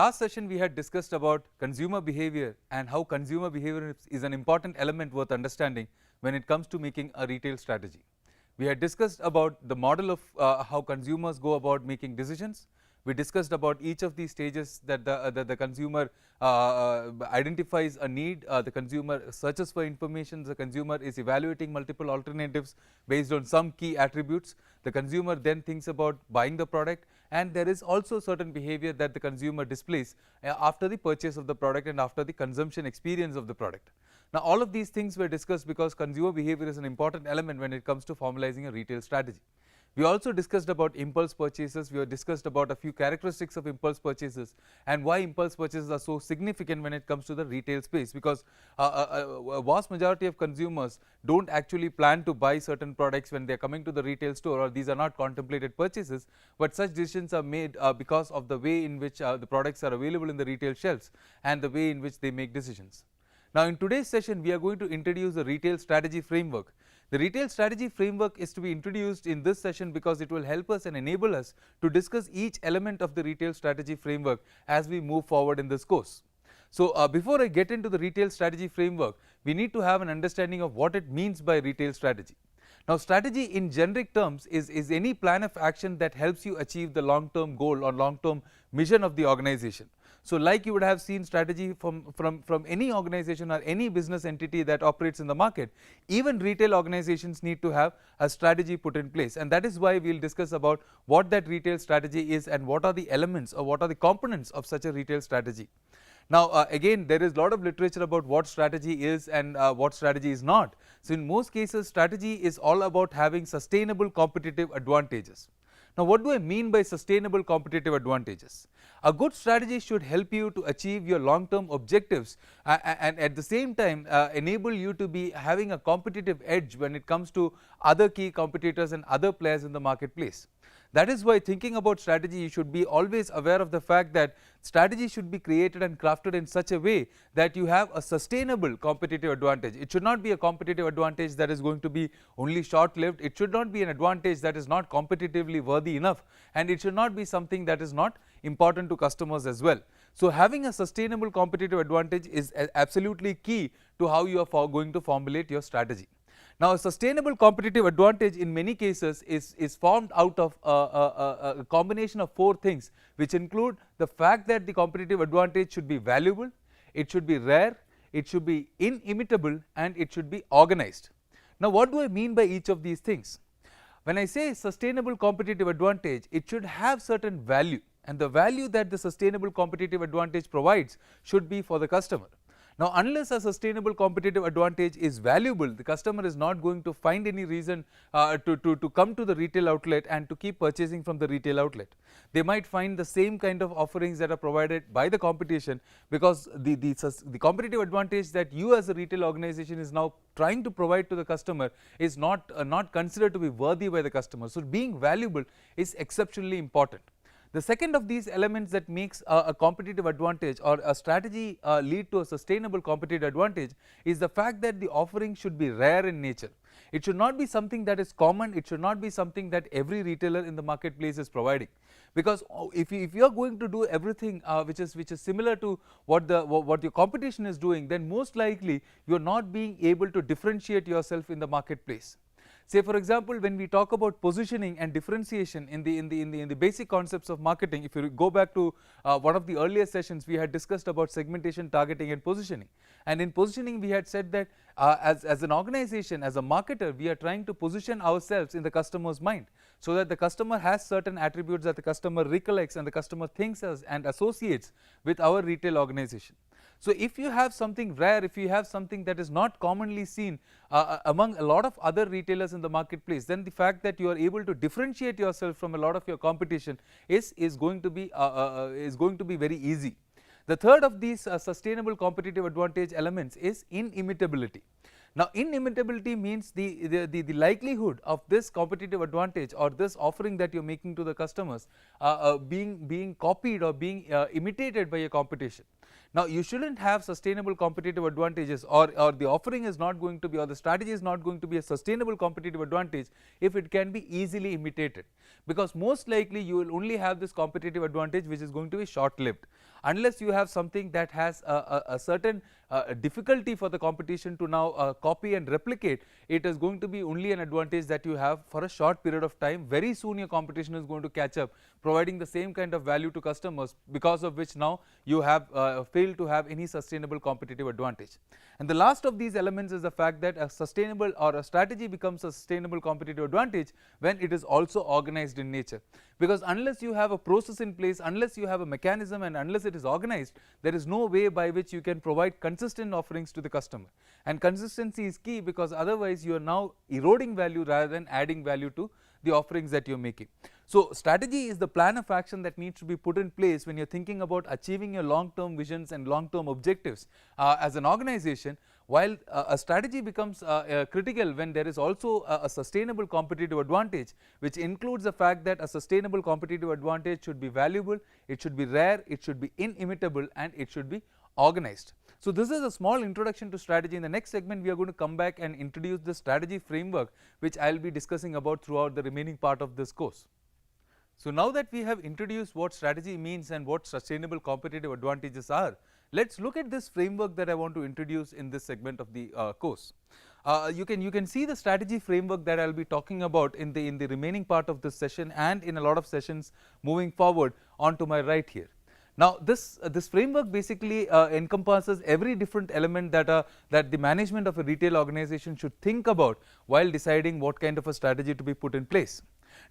last session we had discussed about consumer behavior and how consumer behavior is an important element worth understanding when it comes to making a retail strategy. We had discussed about the model of how consumers go about making decisions. We discussed about each of these stages that the consumer identifies a need, the consumer searches for information, the consumer is evaluating multiple alternatives based on some key attributes. The consumer then thinks about buying the product, and there is also certain behavior that the consumer displays after the purchase of the product and after the consumption experience of the product. Now, all of these things were discussed because consumer behavior is an important element when it comes to formalizing a retail strategy. We also discussed about impulse purchases. We have discussed about a few characteristics of impulse purchases and why impulse purchases are so significant when it comes to the retail space, because a vast majority of consumers don't actually plan to buy certain products when they are coming to the retail store, or these are not contemplated purchases, but such decisions are made because of the way in which the products are available in the retail shelves and the way in which they make decisions. Now, in today's session we are going to introduce the retail strategy framework. The retail strategy framework is to be introduced in this session because it will help us and enable us to discuss each element of the retail strategy framework as we move forward in this course. So, before I get into the retail strategy framework, we need to have an understanding of what it means by retail strategy. Now, strategy in generic terms is any plan of action that helps you achieve the long term goal or long term mission of the organization. So, like you would have seen strategy from any organization or any business entity that operates in the market, even retail organizations need to have a strategy put in place, and that is why we will discuss about what that retail strategy is and what are the elements or what are the components of such a retail strategy. Now, again there is a lot of literature about what strategy is and what strategy is not. So, in most cases strategy is all about having sustainable competitive advantages. Now, what do I mean by sustainable competitive advantages? A good strategy should help you to achieve your long term objectives and at the same time enable you to be having a competitive edge when it comes to other key competitors and other players in the marketplace. That is why thinking about strategy, you should be always aware of the fact that strategy should be created and crafted in such a way that you have a sustainable competitive advantage. It should not be a competitive advantage that is going to be only short lived. It should not be an advantage that is not competitively worthy enough, and it should not be something that is not important to customers as well. So, having a sustainable competitive advantage is absolutely key to how you are going to formulate your strategy. Now, a sustainable competitive advantage in many cases is formed out of a combination of four things, which include the fact that the competitive advantage should be valuable, it should be rare, it should be inimitable, and it should be organized. Now, what do I mean by each of these things? When I say sustainable competitive advantage, it should have certain value, and the value that the sustainable competitive advantage provides should be for the customer. Now, unless a sustainable competitive advantage is valuable, the customer is not going to find any reason to come to the retail outlet and to keep purchasing from the retail outlet. They might find the same kind of offerings that are provided by the competition, because the competitive advantage that you as a retail organization is now trying to provide to the customer is not considered to be worthy by the customer. So, being valuable is exceptionally important. The second of these elements that makes a competitive advantage or a strategy lead to a sustainable competitive advantage is the fact that the offering should be rare in nature. It should not be something that is common, it should not be something that every retailer in the marketplace is providing, because if you are going to do everything which is similar to what your competition is doing, then most likely you are not being able to differentiate yourself in the marketplace. Say for example, when we talk about positioning and differentiation in the basic concepts of marketing, if you go back to one of the earlier sessions, we had discussed about segmentation, targeting and positioning, and in positioning we had said that as an organization, as a marketer, we are trying to position ourselves in the customer's mind, so that the customer has certain attributes that the customer recollects and the customer thinks as and associates with our retail organization. So, if you have something rare, if you have something that is not commonly seen among a lot of other retailers in the marketplace, then the fact that you are able to differentiate yourself from a lot of your competition is going to be very easy. The third of these sustainable competitive advantage elements is inimitability. Now, inimitability means the likelihood of this competitive advantage or this offering that you are making to the customers being copied or being imitated by a competition. Now, you should not have sustainable competitive advantages, or the offering is not going to be, or the strategy is not going to be a sustainable competitive advantage if it can be easily imitated, because most likely you will only have this competitive advantage which is going to be short lived. unless you have something that has a certain difficulty for the competition to now copy and replicate, it is going to be only an advantage that you have for a short period of time. Very soon your competition is going to catch up, providing the same kind of value to customers, because of which now you have failed to have any sustainable competitive advantage. And the last of these elements is the fact that a sustainable or a strategy becomes a sustainable competitive advantage when it is also organized in nature, because unless you have a process in place, unless you have a mechanism, and unless it is organized, there is no way by which you can provide consistent offerings to the customer. And consistency is key, because otherwise you are now eroding value rather than adding value to the offerings that you are making. So, strategy is the plan of action that needs to be put in place when you are thinking about achieving your long term visions and long term objectives as an organization, while a strategy becomes critical when there is also a sustainable competitive advantage, which includes the fact that a sustainable competitive advantage should be valuable, it should be rare, it should be inimitable, and it should be organized. So, this is a small introduction to strategy. In the next segment, we are going to come back and introduce the strategy framework, which I will be discussing about throughout the remaining part of this course. So, now that we have introduced what strategy means and what sustainable competitive advantages are, let us look at this framework that I want to introduce in this segment of the course. You can see the strategy framework that I will be talking about in the remaining part of this session and in a lot of sessions moving forward on to my right here. Now, this framework basically encompasses every different element that the management of a retail organization should think about while deciding what kind of a strategy to be put in place.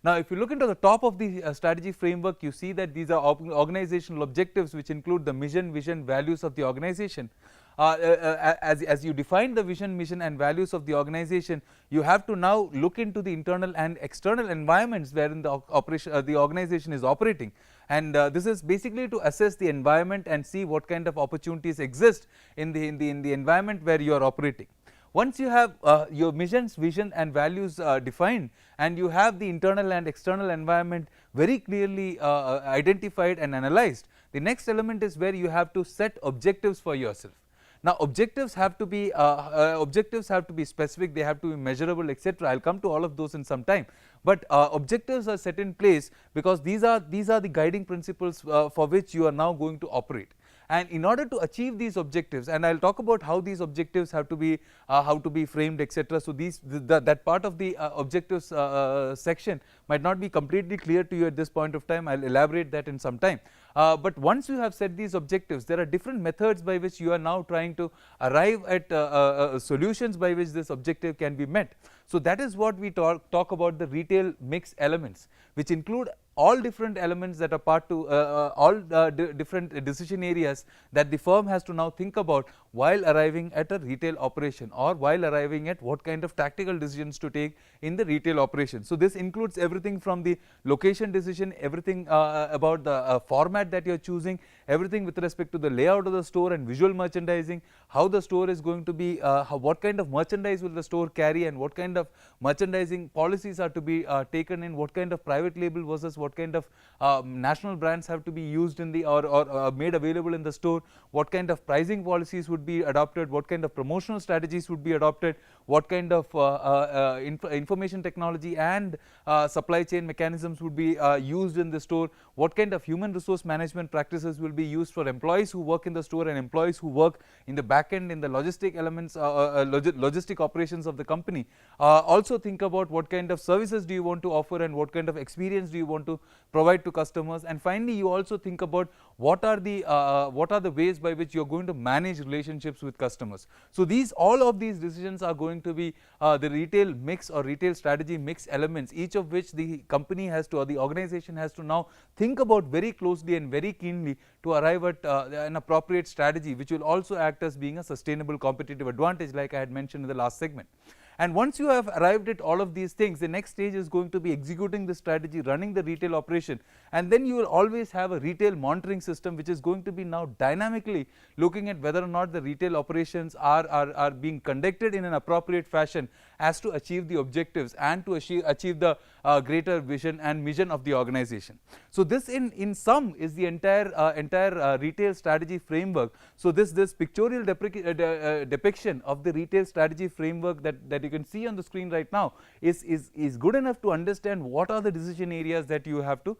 Now, if you look into the top of the strategy framework, you see that these are organizational objectives, which include the mission, vision, values of the organization. As you define the vision, mission and values of the organization, you have to now look into the internal and external environments wherein the organization is operating, and this is basically to assess the environment and see what kind of opportunities exist in the environment where you are operating. Once you have your missions, vision and values defined, and you have the internal and external environment very clearly identified and analyzed, the next element is where you have to set objectives for yourself. Now, objectives have to be specific, they have to be measurable, etc. I will come to all of those in some time, but objectives are set in place because these are the guiding principles for which you are now going to operate. And in order to achieve these objectives, and I will talk about how these objectives have to be framed, etc. So, that part of the objectives section might not be completely clear to you at this point of time. I will elaborate that in some time. But once you have set these objectives, there are different methods by which you are now trying to arrive at solutions by which this objective can be met. So, that is what we talk about the retail mix elements, which include all different elements that are part to different decision areas that the firm has to now think about while arriving at a retail operation, or while arriving at what kind of tactical decisions to take in the retail operation. So, this includes everything from the location decision, everything about the format that you are choosing, everything with respect to the layout of the store and visual merchandising, how the store is going to be, what kind of merchandise will the store carry, and what kind of merchandising policies are to be taken in, what kind of private label versus what kind of national brands have to be used in the or made available in the store, what kind of pricing policies would be adopted, what kind of promotional strategies would be adopted, what kind of information technology and supply chain mechanisms would be used in the store, what kind of human resource management practices will be used for employees who work in the store and employees who work in the back end in the logistic elements, logistic operations of the company. Also think about what kind of services do you want to offer and what kind of experience do you want to provide to customers, and finally you also think about what are the ways by which you are going to manage relationships with customers. So, all of these decisions are going to be the retail mix or retail strategy mix elements, each of which the company has to, or the organization has to now think about very closely and very keenly to arrive at an appropriate strategy, which will also act as being a sustainable competitive advantage, like I had mentioned in the last segment. And once you have arrived at all of these things, the next stage is going to be executing the strategy, running the retail operation, and then you will always have a retail monitoring system, which is going to be now dynamically looking at whether or not the retail operations are being conducted in an appropriate fashion, as to achieve the objectives and to achieve the greater vision and mission of the organization. So this in sum is the entire retail strategy framework. So this pictorial depiction of the retail strategy framework that you can see on the screen right now is good enough to understand what are the decision areas that you have to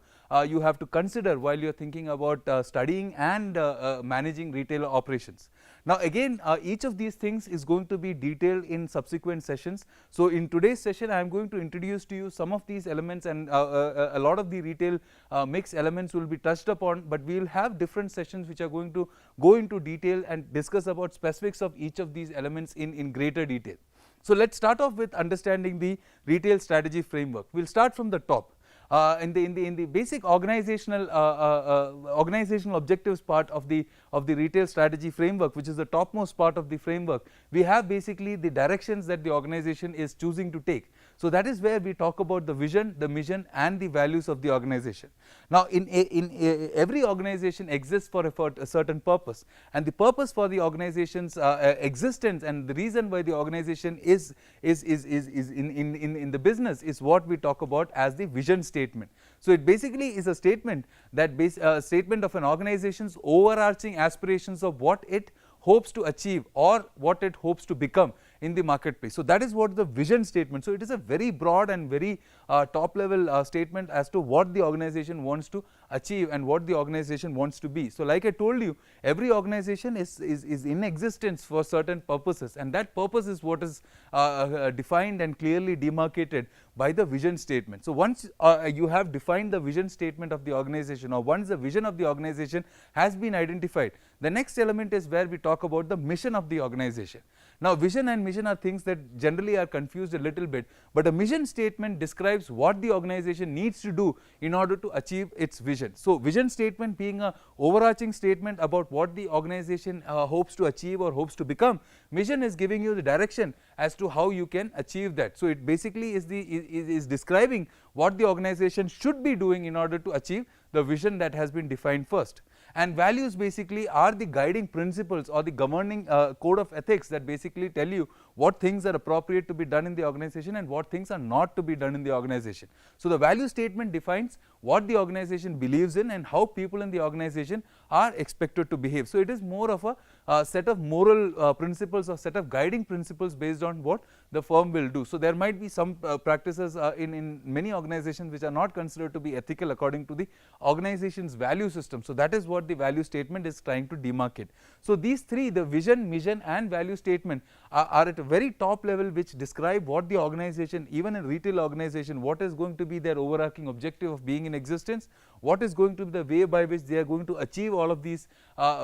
consider while you are thinking about studying and managing retail operations. Now again, each of these things is going to be detailed in subsequent sessions. So in today's session I am going to introduce to you some of these elements, and a lot of the retail mix elements will be touched upon, but we will have different sessions which are going to go into detail and discuss about specifics of each of these elements in greater detail. So let us start off with understanding the retail strategy framework. We will start from the top. In the basic organizational objectives part of the retail strategy framework, which is the topmost part of the framework, we have basically the directions that the organization is choosing to take. So that is where we talk about the vision, the mission and the values of the organization. Now in every organization exists for a certain purpose, and the purpose for the organization's existence and the reason why the organization is in the business is what we talk about as the vision statement. So it basically is a statement that statement of an organization's overarching aspirations of what it hopes to achieve or what it hopes to become in the marketplace. So that is what the vision statement. So it is a very broad and very top level statement as to what the organization wants to achieve and what the organization wants to be. So like I told you, every organization is in existence for certain purposes, and that purpose is what is defined and clearly demarcated by the vision statement. So once you have defined the vision statement of the organization, or once the vision of the organization has been identified, the next element is where we talk about the mission of the organization. Now vision and mission are things that generally are confused a little bit, but a mission statement describes what the organization needs to do in order to achieve its vision. So vision statement being a overarching statement about what the organization hopes to achieve or hopes to become, mission is giving you the direction as to how you can achieve that. So it basically is describing what the organization should be doing in order to achieve the vision that has been defined first. And values basically are the guiding principles or the governing code of ethics that basically tell you what things are appropriate to be done in the organization and what things are not to be done in the organization. So the value statement defines what the organization believes in and how people in the organization are expected to behave. So it is more of a set of moral principles or set of guiding principles based on what the firm will do. So there might be some practices in many organizations which are not considered to be ethical according to the organization's value system. So that is what the value statement is trying to demarcate. So these three, the vision, mission and value statement are at a very top level, which describe what the organization, even a retail organization, what is going to be their overarching objective of being in existence, what is going to be the way by which they are going to achieve all of these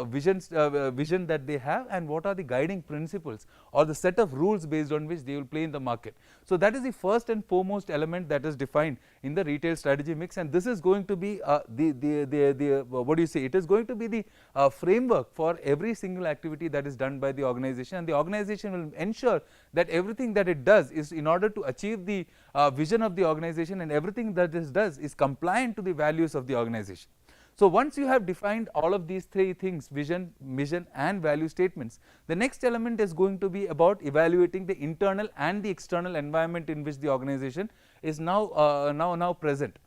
vision that they have, and what are the guiding principles or the set of rules based on which they will play in the market. So that is the first and foremost element that is defined in the retail strategy mix, and this is going to be what do you say, it is going to be the framework for every single activity that is done by the organization, and the organization will ensure that everything that it does is in order to achieve the vision of the organization, and everything that it does is compliant to the values of the organization. So once you have defined all of these three things, vision, mission and value statements, the next element is going to be about evaluating the internal and the external environment in which the organization is now present.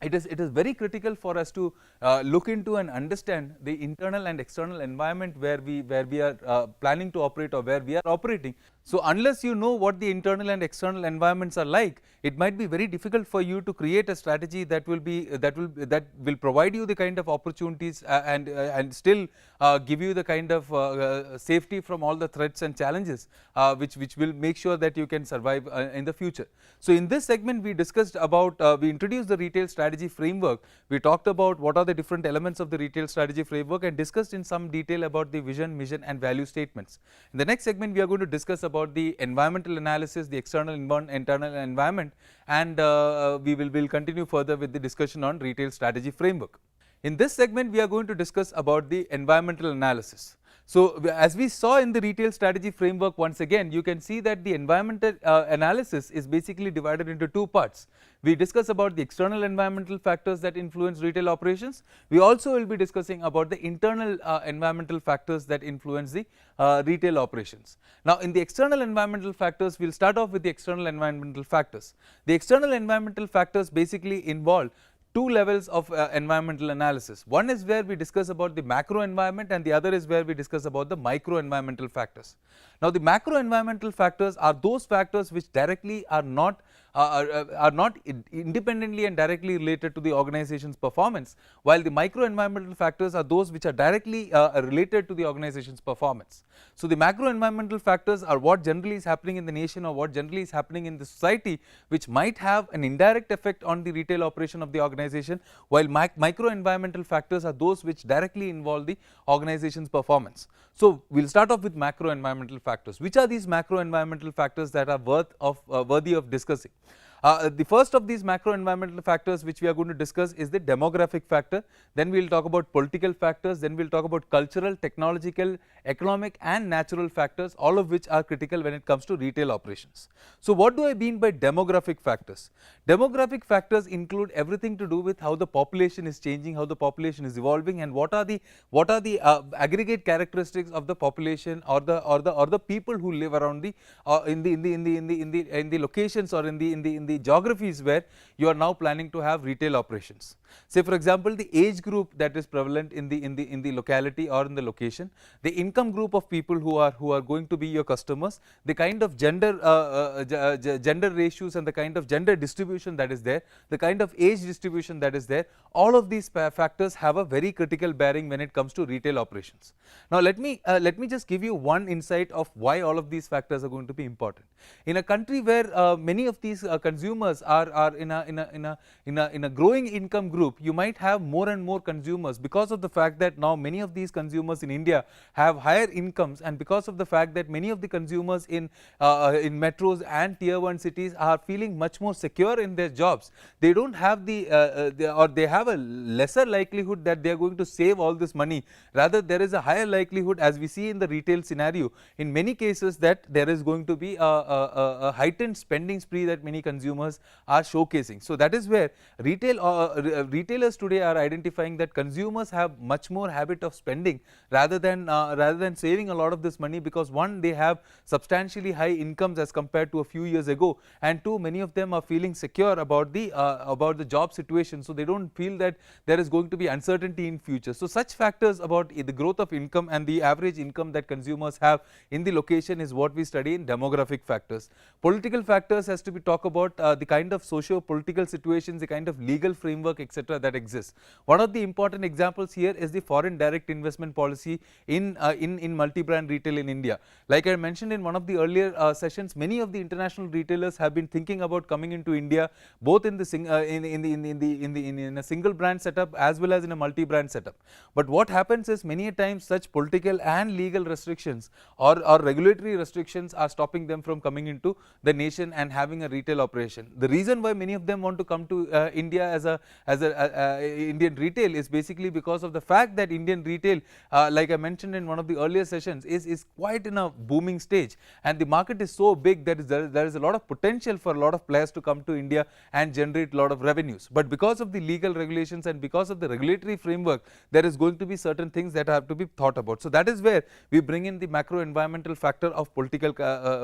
It is very critical for us to look into and understand the internal and external environment where we are planning to operate or where we are operating. So unless you know what the internal and external environments are like, it might be very difficult for you to create a strategy that will provide you the kind of opportunities and still give you the kind of safety from all the threats and challenges which will make sure that you can survive in the future. So in this segment we discussed about, we introduced the retail strategy framework. We talked about what are the different elements of the retail strategy framework and discussed in some detail about the vision, mission and value statements. In the next segment we are going to discuss about the environmental analysis, the external internal environment, and we will continue further with the discussion on retail strategy framework. In this segment we are going to discuss about the environmental analysis. So, as we saw in the retail strategy framework, once again you can see that the environmental analysis is basically divided into two parts. We discuss about the external environmental factors that influence retail operations. We also will be discussing about the internal environmental factors that influence the retail operations. Now, in the external environmental factors, we will start off with the external environmental factors. The external environmental factors basically involve two levels of environmental analysis. One is where we discuss about the macro environment, and the other is where we discuss about the micro environmental factors. Now, the macro environmental factors are those factors which directly are not independently and directly related to the organization's performance, while the micro environmental factors are those which are directly related to the organization's performance. So, the macro environmental factors are what generally is happening in the nation or what generally is happening in the society, which might have an indirect effect on the retail operation of the organization, while micro environmental factors are those which directly involve the organization's performance. So, we will start off with macro environmental factors. Which are these macro environmental factors that are worthy of discussing? The first of these macro environmental factors which we are going to discuss is the demographic factor. Then we will talk about political factors, then we will talk about cultural, technological, economic and natural factors, all of which are critical when it comes to retail operations. So, what do I mean by demographic factors? Demographic factors include everything to do with how the population is changing, how the population is evolving, and what are the aggregate characteristics of the population or the people who live around the in the locations or in the geographies where you are now planning to have retail operations. Say for example, the age group that is prevalent in the locality or in the location, the income group of people who are going to be your customers, the kind of gender ratios and the kind of gender distribution that is there, the kind of age distribution that is there, all of these factors have a very critical bearing when it comes to retail operations. Now, let me just give you one insight of why all of these factors are going to be important. In a country where many of these consumers are in a growing income group, you might have more and more consumers because of the fact that now many of these consumers in India have higher incomes, and because of the fact that many of the consumers in metros and tier 1 cities are feeling much more secure in their jobs. They don't have they have a lesser likelihood that they are going to save all this money. Rather, there is a higher likelihood, as we see in the retail scenario in many cases, that there is going to be a heightened spending spree that many consumers are showcasing. So, that is where retailers today are identifying that consumers have much more habit of spending rather than saving a lot of this money, because one, they have substantially high incomes as compared to a few years ago, and two, many of them are feeling secure about the job situation. So, they don't feel that there is going to be uncertainty in future. So, such factors about the growth of income and the average income that consumers have in the location is what we study in demographic factors. Political factors has to be talk about the kind of socio-political situations, the kind of legal framework, etc. that exists. One of the important examples here is the foreign direct investment policy in multi-brand retail in India. Like I mentioned in one of the earlier sessions, many of the international retailers have been thinking about coming into India, both in a single brand setup as well as in a multi-brand setup. But what happens is, many a times such political and legal restrictions or regulatory restrictions are stopping them from coming into the nation and having a retail operation. The reason why many of them want to come to India as a Indian retail is basically because of the fact that Indian retail, like I mentioned in one of the earlier sessions, is quite in a booming stage, and the market is so big that there is a lot of potential for a lot of players to come to India and generate a lot of revenues. But because of the legal regulations and because of the regulatory framework, there is going to be certain things that have to be thought about. So, that is where we bring in the macro environmental factor of political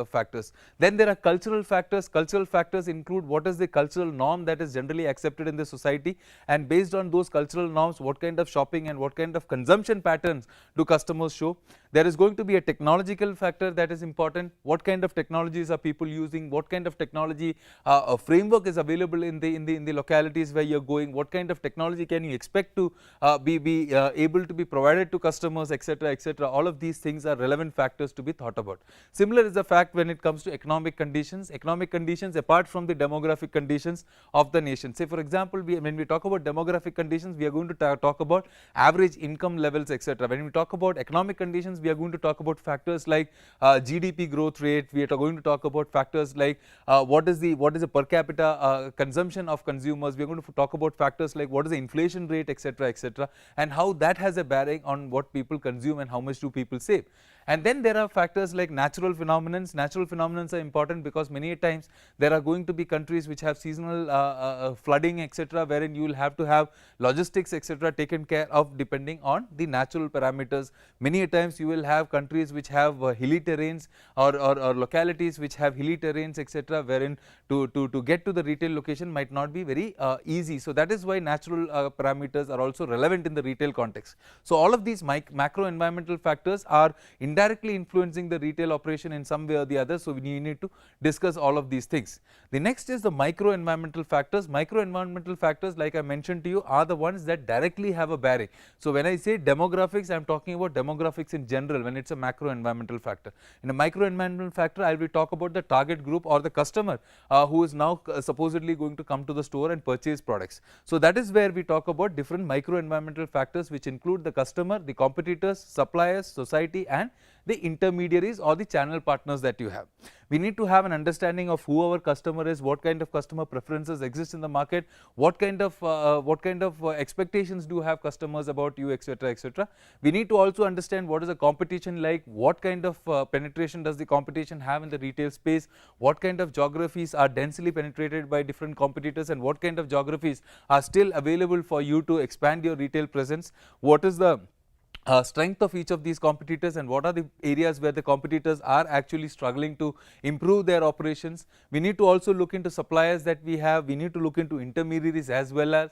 factors. Then there are cultural factors. Cultural factors include what is the cultural norm that is generally accepted in the society, and based on those cultural norms, what kind of shopping and what kind of consumption patterns do customers show. There is going to be a technological factor that is important. What kind of technologies are people using? What kind of technology framework is available in the localities where you are going? What kind of technology can you expect to be able to be provided to customers, etc., etc. All of these things are relevant factors to be thought about. Similar is the fact when it comes to economic conditions. Economic conditions, apart from the demographic conditions of the nation. Say for example, when we talk about demographic conditions, we are going to talk about average income levels, etc. When we talk about economic conditions, we are going to talk about factors like GDP growth rate. We are going to talk about factors like what is the per capita consumption of consumers. We are going to talk about factors like what is the inflation rate, etc., and how that has a bearing on what people consume and how much do people save. And then there are factors like natural phenomena. Natural phenomena are important because many times there are going to be countries which have seasonal flooding, etc., wherein you will have to have logistics, etc., taken care of depending on the natural parameters. Many times you will have countries which have hilly terrains or localities which have hilly terrains, etc., wherein to get to the retail location might not be very easy. So that is why natural parameters are also relevant in the retail context. So all of these macro environmental factors are indirectly influencing the retail operation in some way or the other. So we need to discuss all of these things. The next is the micro environmental factors. Micro environmental factors, like I mentioned to you, are the ones that directly have a bearing. So when I say demographics, I am talking about demographics in general when it's a macro environmental factor. In a micro environmental factor, I will talk about the target group or the customer who is now supposedly going to come to the store and purchase products. So that is where we talk about different micro environmental factors, which include the customer, the competitors, suppliers, society, and the intermediaries or the channel partners that you have. We need to have an understanding of who our customer is, what kind of customer preferences exist in the market, what kind of expectations do have customers about you, etc. We need to also understand what is the competition like, what kind of penetration does the competition have in the retail space, what kind of geographies are densely penetrated by different competitors, and what kind of geographies are still available for you to expand your retail presence, what is the strength of each of these competitors, and what are the areas where the competitors are actually struggling to improve their operations. We need to also look into suppliers that we have. We need to look into intermediaries as well.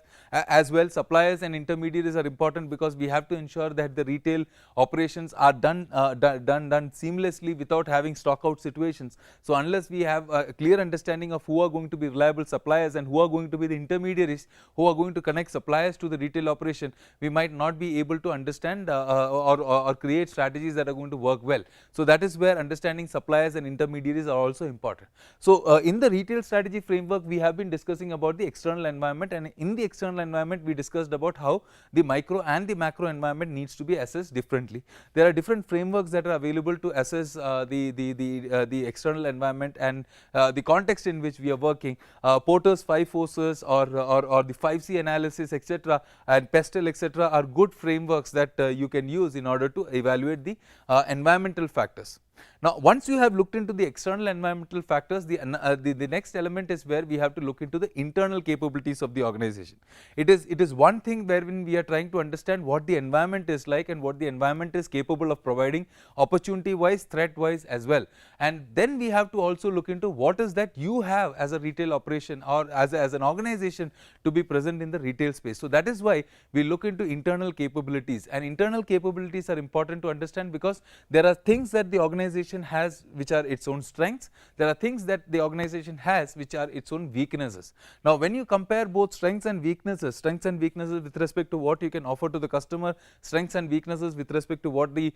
Suppliers and intermediaries are important because we have to ensure that the retail operations are done seamlessly without having stock out situations. So unless we have a clear understanding of who are going to be reliable suppliers and who are going to be the intermediaries who are going to connect suppliers to the retail operation, we might not be able to understand or create strategies that are going to work well. So that is where understanding suppliers and intermediaries are also important. So in the retail strategy framework, we have been discussing about the external environment, and in the external environment we discussed about how the micro and the macro environment needs to be assessed differently. There are different frameworks that are available to assess the external environment and the context in which we are working. Porter's 5 forces or the 5C analysis, etc., and Pestel, etc., are good frameworks that you can use in order to evaluate the environmental factors. Now, once you have looked into the external environmental factors, the next element is where we have to look into the internal capabilities of the organization. It is one thing wherein we are trying to understand what the environment is like and what the environment is capable of providing opportunity wise, threat wise as well. And then we have to also look into what is that you have as a retail operation or as an organization to be present in the retail space. So that is why we look into internal capabilities, and internal capabilities are important to understand because there are things that the organization has which are its own strengths, there are things that the organization has which are its own weaknesses. Now when you compare both strengths and weaknesses with respect to what you can offer to the customer, strengths and weaknesses with respect to what the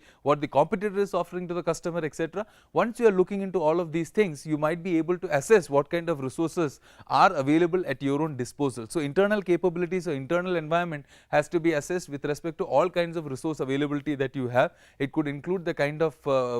competitor is offering to the customer, etc., once you are looking into all of these things, you might be able to assess what kind of resources are available at your own disposal. So internal capabilities or internal environment has to be assessed with respect to all kinds of resource availability that you have. It could include the kind of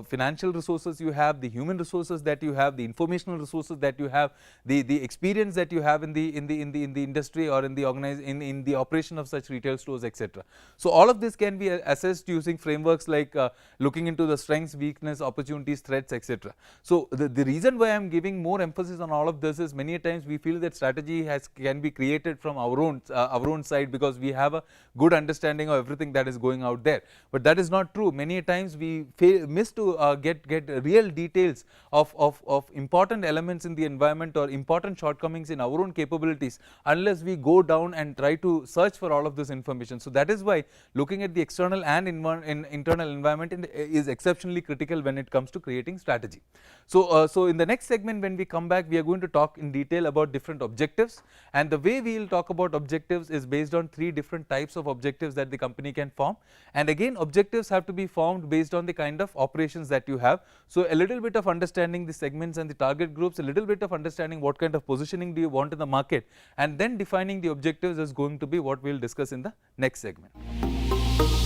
financial resources you have, the human resources that you have, the informational resources that you have, the experience that you have in the industry or in the operation of such retail stores, etc. So all of this can be assessed using frameworks like looking into the strengths, weakness, opportunities, threats, etc. So the reason why I am giving more emphasis on all of this is many times we feel that strategy can be created from our own side because we have a good understanding of everything that is going out there, but that is not true. Many times we miss to get real details of important elements in the environment or important shortcomings in our own capabilities unless we go down and try to search for all of this information. So that is why looking at the external and internal environment is exceptionally critical when it comes to creating strategy. So in the next segment, when we come back, we are going to talk in detail about different objectives, and the way we will talk about objectives is based on 3 different types of objectives that the company can form. And again, objectives have to be formed based on the kind of operations that you have. So, a little bit of understanding the segments and the target groups, a little bit of understanding what kind of positioning do you want in the market, and then defining the objectives is going to be what we will discuss in the next segment.